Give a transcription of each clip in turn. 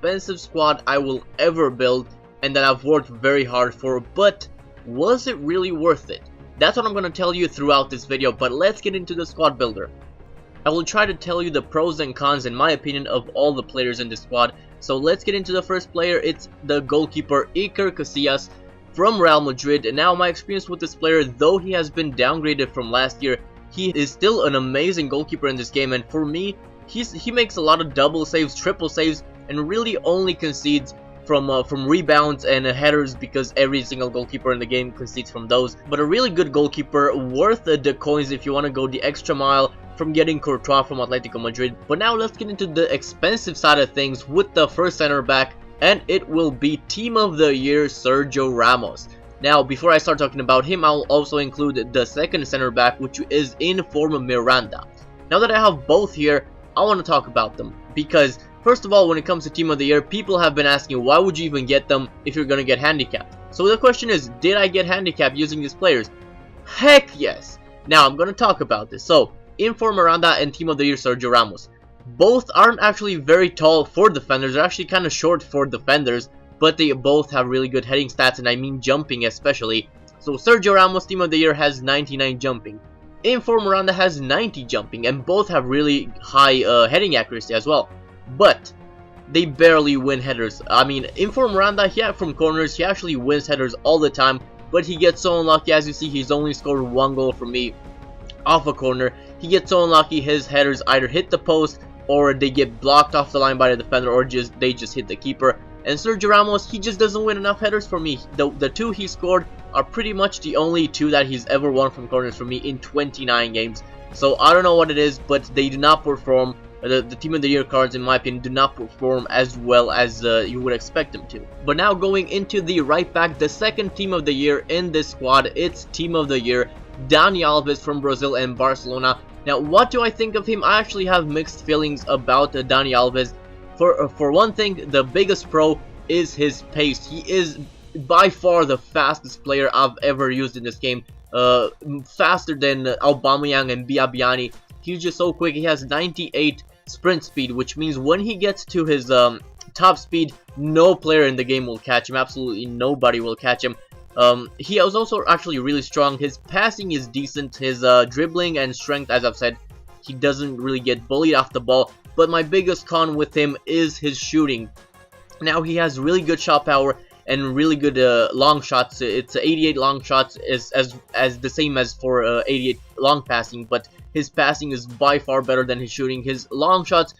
expensive squad I will ever build and that I've worked very hard for, but was it really worth it? That's what I'm going to tell you throughout this video, but let's get into the squad builder. I will try to tell you the pros and cons in my opinion of all the players in this squad. So let's get into the first player. It's the goalkeeper Iker Casillas from Real Madrid. And now my experience with this player, though he has been downgraded from last year, he is still an amazing goalkeeper in this game. And for me, he makes a lot of double saves, triple saves, and really only concedes from rebounds and headers, because every single goalkeeper in the game concedes from those. But a really good goalkeeper, worth the coins if you want to go the extra mile from getting Courtois from Atletico Madrid. But now let's get into the expensive side of things with the first center back, and it will be Team of the Year Sergio Ramos. Now, before I start talking about him, I'll also include the second center back, which is Inform Miranda. Now that I have both here, I want to talk about them, because first of all, when it comes to Team of the Year, people have been asking, why would you even get them if you're going to get handicapped? So the question is, did I get handicapped using these players? Heck yes! Now I'm going to talk about this. So, Inform Miranda and Team of the Year Sergio Ramos. Both aren't actually very tall for defenders, they're actually kind of short for defenders, but they both have really good heading stats, and I mean jumping especially. So Sergio Ramos, Team of the Year, has 99 jumping. Inform Miranda has 90 jumping, and both have really high heading accuracy as well. But they barely win headers. I mean, Inform Miranda, from corners, he actually wins headers all the time, but he gets so unlucky. As you see, he's only scored one goal for me off a corner. He gets so unlucky, his headers either hit the post or they get blocked off the line by the defender, or they just hit the keeper. And Sergio Ramos, he just doesn't win enough headers for me. The two he scored are pretty much the only two that he's ever won from corners for me in 29 games. So I don't know what it is, but they do not perform. The Team of the Year cards, in my opinion, do not perform as well as you would expect them to. But now going into the right back, the second Team of the Year in this squad, it's Team of the Year Dani Alves from Brazil and Barcelona. Now, what do I think of him? I actually have mixed feelings about Dani Alves. For one thing, the biggest pro is his pace. He is by far the fastest player I've ever used in this game. Faster than Aubameyang and Biabiani. He's just so quick. He has 98 sprint speed, which means when he gets to his top speed, no player in the game will catch him. Absolutely nobody will catch him. He is also actually really strong. His passing is decent. His dribbling and strength, as I've said, he doesn't really get bullied off the ball. But my biggest con with him is his shooting. Now, he has really good shot power and really good long shots. It's 88 long shots, as the same as for 88 long passing, but his passing is by far better than his shooting. His long shots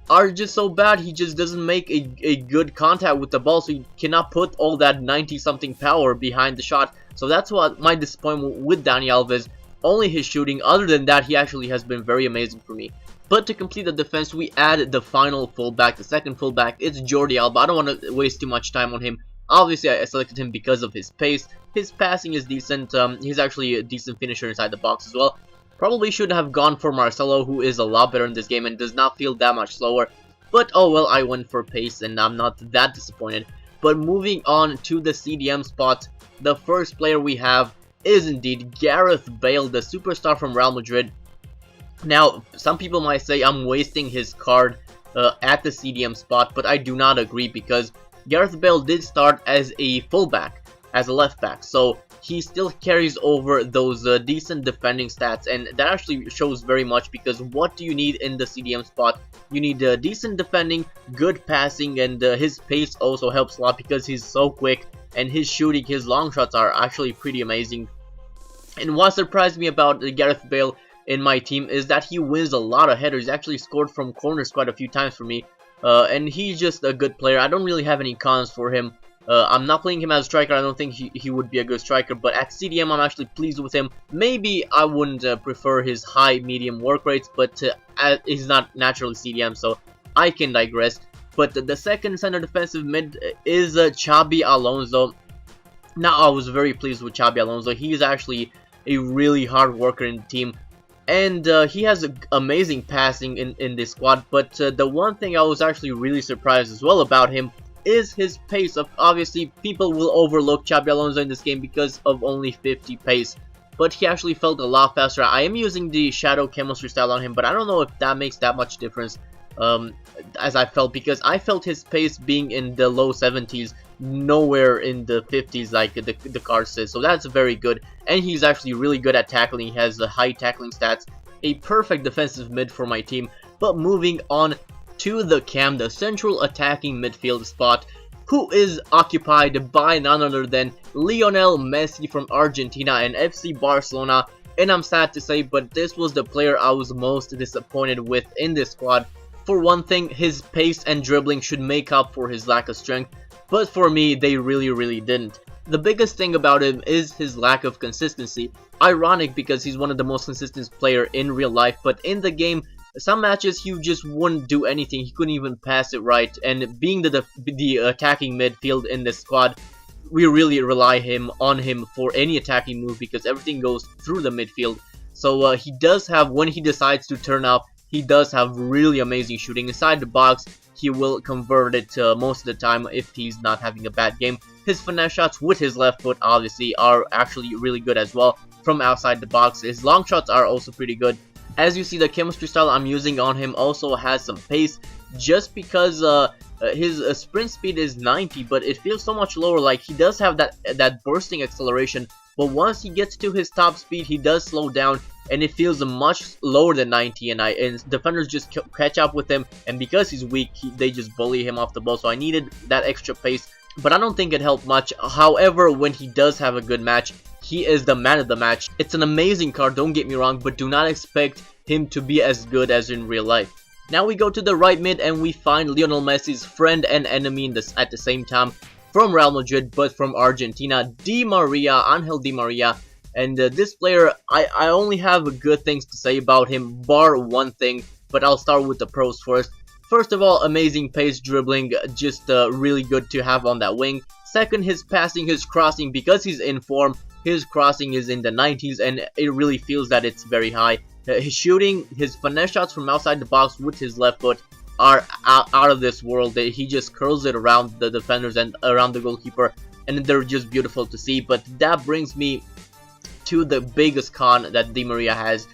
are just so bad, he just doesn't make a good contact with the ball, so he cannot put all that 90-something power behind the shot. So that's what my disappointment with Dani Alves, only his shooting. Other than that, he actually has been very amazing for me. But to complete the defense, we add the final fullback, the second fullback. It's Jordi Alba. I don't want to waste too much time on him. Obviously, I selected him because of his pace. His passing is decent. He's actually a decent finisher inside the box as well. Probably should have gone for Marcelo, who is a lot better in this game and does not feel that much slower. But oh well, I went for pace and I'm not that disappointed. But moving on to the CDM spot, the first player we have is indeed Gareth Bale, the superstar from Real Madrid. Now, some people might say I'm wasting his card at the CDM spot, but I do not agree, because Gareth Bale did start as a fullback, as a left back, so he still carries over those decent defending stats, and that actually shows very much, because what do you need in the CDM spot? You need decent defending, good passing, and his pace also helps a lot because he's so quick, and his shooting, his long shots are actually pretty amazing. And what surprised me about Gareth Bale in my team is that he wins a lot of headers. He actually scored from corners quite a few times for me, and he's just a good player. I don't really have any cons for him. I'm not playing him as a striker. I don't think he would be a good striker, but at CDM I'm actually pleased with him. Maybe I wouldn't prefer his high medium work rates, but he's not naturally CDM, so I can digress. But the second center defensive mid is Xabi Alonso. Now, I was very pleased with Xabi Alonso. He is actually a really hard worker in the team, and he has amazing passing in this squad. But the one thing I was actually really surprised as well about him is his pace. Obviously, people will overlook Xabi Alonso in this game because of only 50 pace, but he actually felt a lot faster. I am using the shadow chemistry style on him, but I don't know if that makes that much difference. as I felt, because I felt his pace being in the low 70s, nowhere in the 50s like the card says. So that's very good, and he's actually really good at tackling. He has the high tackling stats, a perfect defensive mid for my team. But moving on to the cam, the central attacking midfield spot, who is occupied by none other than Lionel Messi from Argentina and FC Barcelona. And I'm sad to say, but this was the player I was most disappointed with in this squad. For one thing, his pace and dribbling should make up for his lack of strength, but for me, they really didn't. The biggest thing about him is his lack of consistency. Ironic, because he's one of the most consistent player in real life, but in the game, some matches he just wouldn't do anything. He couldn't even pass it right, and being the attacking midfield in this squad, we really rely on him for any attacking move, because everything goes through the midfield. So he does have, when he decides to turn up, he does have really amazing shooting. Inside the box, he will convert it most of the time if he's not having a bad game. His finesse shots with his left foot obviously are actually really good as well from outside the box. His long shots are also pretty good. As you see, the chemistry style I'm using on him also has some pace, just because his sprint speed is 90, but it feels so much lower. Like, he does have that bursting acceleration, but once he gets to his top speed, he does slow down, and it feels much lower than 90, and defenders just catch up with him, and because he's weak, they just bully him off the ball. So I needed that extra pace, but I don't think it helped much. However, when he does have a good match, he is the man of the match. It's an amazing card, don't get me wrong, but do not expect him to be as good as in real life. Now we go to the right mid, and we find Lionel Messi's friend and enemy at the same time, from Real Madrid but from Argentina, Angel Di Maria. And this player, I only have good things to say about him, bar one thing, but I'll start with the pros first. First of all, amazing pace, dribbling, just really good to have on that wing. Second, his passing, his crossing, because he's in form, his crossing is in the 90s, and it really feels that it's very high. His shooting, his finesse shots from outside the box with his left foot are out of this world. He just curls it around the defenders and around the goalkeeper, and they're just beautiful to see. But that brings me to the biggest con that Di Maria has.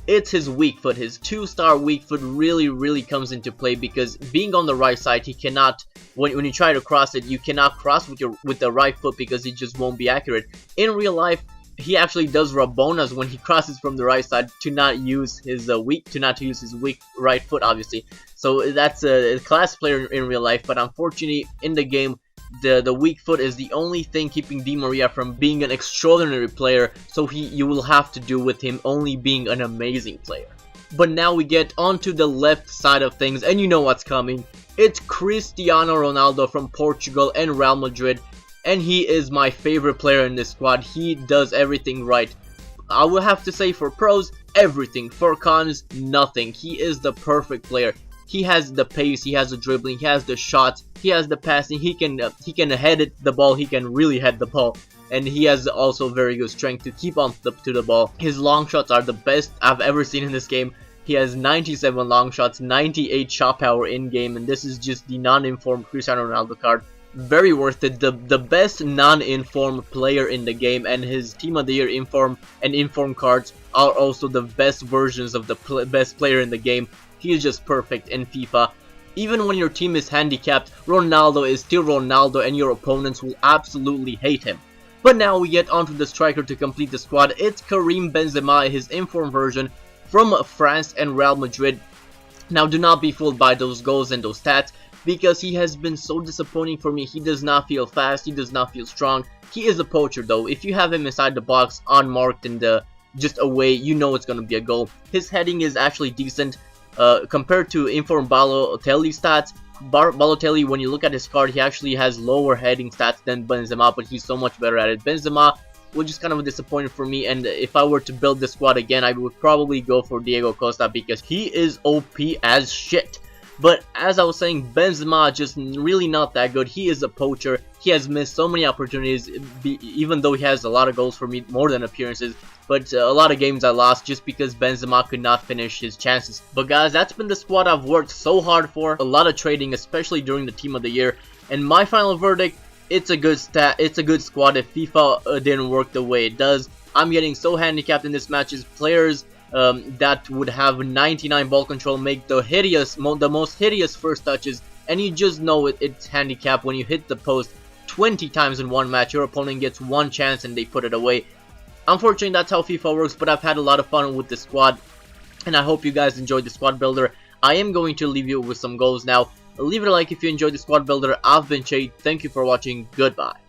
It's his weak foot. His 2-star weak foot really comes into play, because being on the right side, he cannot, when you try to cross it, you cannot cross with the right foot, because it just won't be accurate. In real life, he actually does Rabonas when he crosses from the right side to not use his weak right foot, obviously. So that's a class player in real life, but unfortunately in the game, the weak foot is the only thing keeping Di Maria from being an extraordinary player. So you will have to do with him only being an amazing player. But now we get onto the left side of things, and you know what's coming. It's Cristiano Ronaldo from Portugal and Real Madrid. And he is my favorite player in this squad. He does everything right. I will have to say, for pros, everything. For cons, nothing. He is the perfect player. He has the pace, he has the dribbling, he has the shots, he has the passing. He can head the ball. He can really head the ball. And he has also very good strength to keep on to the ball. His long shots are the best I've ever seen in this game. He has 97 long shots, 98 shot power in game, and this is just the non-informed Cristiano Ronaldo card. Very worth it. The best non-informed player in the game, and his Team of the Year informed and informed cards are also the best versions of the best player in the game. He is just perfect in FIFA. Even when your team is handicapped, Ronaldo is still Ronaldo, and your opponents will absolutely hate him. But now we get onto the striker to complete the squad. It's Karim Benzema, his informed version from France and Real Madrid. Now do not be fooled by those goals and those stats, because he has been so disappointing for me. He does not feel fast, he does not feel strong. He is a poacher though. If you have him inside the box, unmarked and just away, you know it's going to be a goal. His heading is actually decent compared to informed Balotelli stats. Balotelli, when you look at his card, he actually has lower heading stats than Benzema, but he's so much better at it. Benzema was just kind of disappointing for me, and if I were to build the squad again, I would probably go for Diego Costa, because he is OP as shit. But as I was saying, Benzema just really not that good. He is a poacher. He has missed so many opportunities, even though he has a lot of goals for me, more than appearances. But a lot of games I lost just because Benzema could not finish his chances. But guys, that's been the squad I've worked so hard for. A lot of trading, especially during the Team of the Year. And my final verdict, it's a good squad if FIFA didn't work the way it does. I'm getting so handicapped in this matches. Players that would have 99 ball control make the most hideous first touches, and you just know it's handicap when you hit the post 20 times in one match. Your opponent gets one chance and they put it away. Unfortunately, that's how FIFA works, but I've had a lot of fun with the squad, and I hope you guys enjoyed the squad builder. I am going to leave you with some goals now. Leave it a like if you enjoyed the squad builder. I've been Shade. Thank you for watching. Goodbye.